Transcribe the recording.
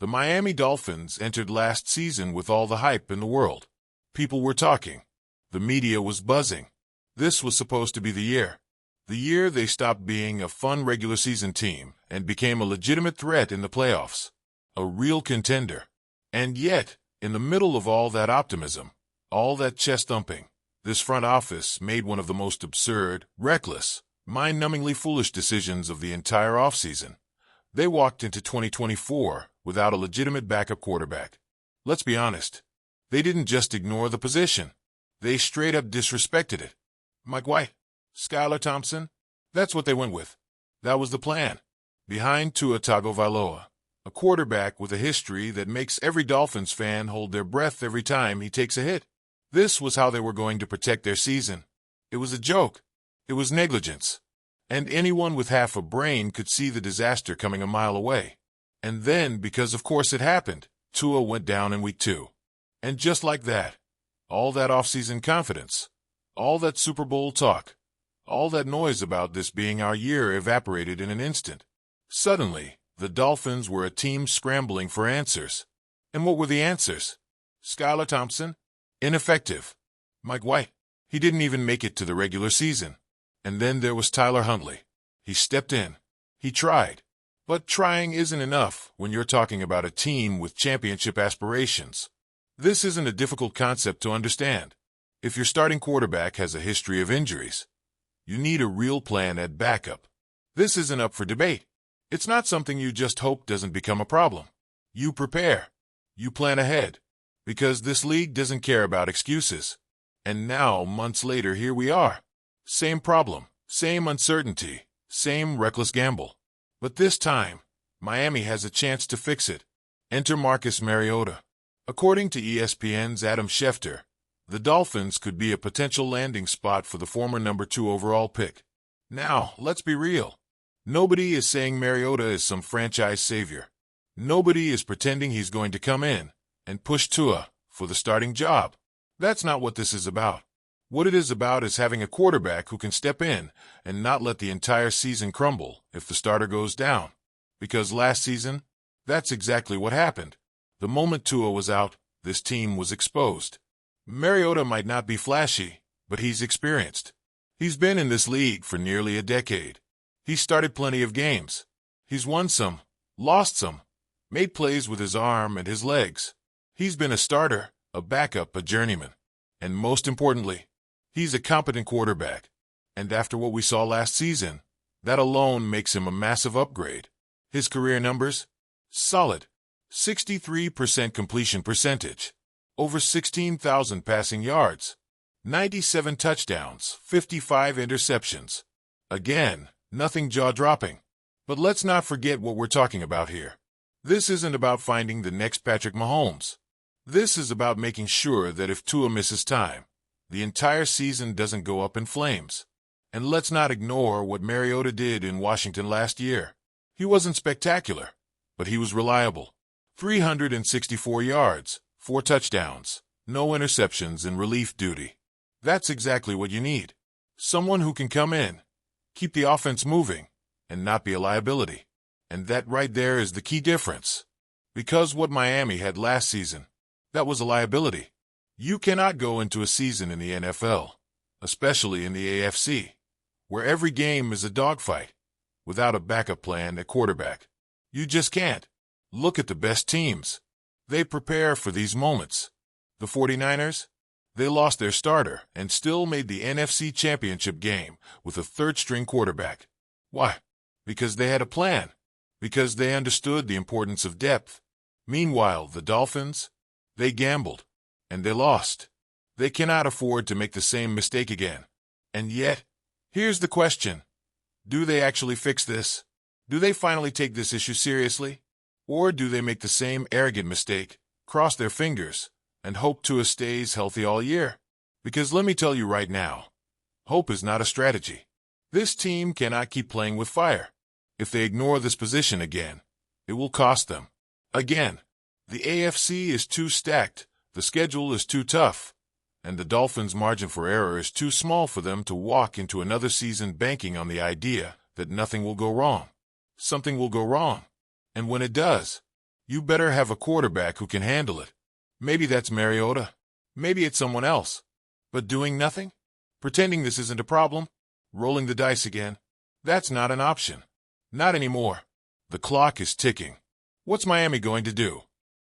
The Miami Dolphins entered last season with all the hype in the world. People were talking. The media was buzzing. This was supposed to be the year. The year they stopped being a fun regular season team and became a legitimate threat in the playoffs. A real contender. And yet, in the middle of all that optimism, all that chest-thumping, this front office made one of the most absurd, reckless, mind-numbingly foolish decisions of the entire offseason. They walked into 2024 without a legitimate backup quarterback. Let's be honest. They didn't just ignore the position. They straight up disrespected it. Mike White, Skylar Thompson, that's what they went with. That was the plan. Behind Tua Tagovailoa, a quarterback with a history that makes every Dolphins fan hold their breath every time he takes a hit. This was how they were going to protect their season. It was a joke. It was negligence. And anyone with half a brain could see the disaster coming a mile away. And then, because of course it happened, Tua went down in week 2. And just like that, all that offseason confidence, all that Super Bowl talk, all that noise about this being our year evaporated in an instant. Suddenly, the Dolphins were a team scrambling for answers. And what were the answers? Skylar Thompson? Ineffective. Mike White? He didn't even make it to the regular season. And then there was Tyler Huntley. He stepped in. He tried. But trying isn't enough when you're talking about a team with championship aspirations. This isn't a difficult concept to understand. If your starting quarterback has a history of injuries, you need a real plan at backup. This isn't up for debate. It's not something you just hope doesn't become a problem. You prepare. You plan ahead. Because this league doesn't care about excuses. And now, months later, here we are. Same problem, same uncertainty, same reckless gamble. But this time, Miami has a chance to fix it. Enter Marcus Mariota. According to ESPN's Adam Schefter, the Dolphins could be a potential landing spot for the former number 2 overall pick. Now, let's be real. Nobody is saying Mariota is some franchise savior. Nobody is pretending he's going to come in and push Tua for the starting job. That's not what this is about. What it is about is having a quarterback who can step in and not let the entire season crumble if the starter goes down. Because last season, that's exactly what happened. The moment Tua was out, this team was exposed. Mariota might not be flashy, but he's experienced. He's been in this league for nearly a decade. He's started plenty of games. He's won some, lost some, made plays with his arm and his legs. He's been a starter, a backup, a journeyman. And most importantly, he's a competent quarterback. And after what we saw last season, that alone makes him a massive upgrade. His career numbers? Solid. 63% completion percentage. Over 16,000 passing yards. 97 touchdowns, 55 interceptions. Again, nothing jaw-dropping. But let's not forget what we're talking about here. This isn't about finding the next Patrick Mahomes. This is about making sure that if Tua misses time, the entire season doesn't go up in flames. And let's not ignore what Mariota did in Washington last year. He wasn't spectacular, but he was reliable. 364 yards, 4 touchdowns, no interceptions in relief duty. That's exactly what you need. Someone who can come in, keep the offense moving, and not be a liability. And that right there is the key difference. Because what Miami had last season, that was a liability. You cannot go into a season in the NFL, especially in the AFC, where every game is a dogfight, without a backup plan at quarterback. You just can't. Look at the best teams. They prepare for these moments. The 49ers? They lost their starter and still made the NFC Championship game with a third-string quarterback. Why? Because they had a plan. Because they understood the importance of depth. Meanwhile, the Dolphins? They gambled. And they lost. They cannot afford to make the same mistake again. And yet, here's the question. Do they actually fix this? Do they finally take this issue seriously? Or do they make the same arrogant mistake, cross their fingers, and hope Tua stays healthy all year? Because let me tell you right now, hope is not a strategy. This team cannot keep playing with fire. If they ignore this position again, it will cost them. Again, the AFC is too stacked, the schedule is too tough, and the Dolphins' margin for error is too small for them to walk into another season banking on the idea that nothing will go wrong. Something will go wrong. And when it does, You better have a quarterback who can handle it. Maybe that's Mariota. Maybe it's someone else. But doing nothing? Pretending this isn't a problem? Rolling the dice again? That's not an option. Not anymore. The clock is ticking. What's Miami going to do?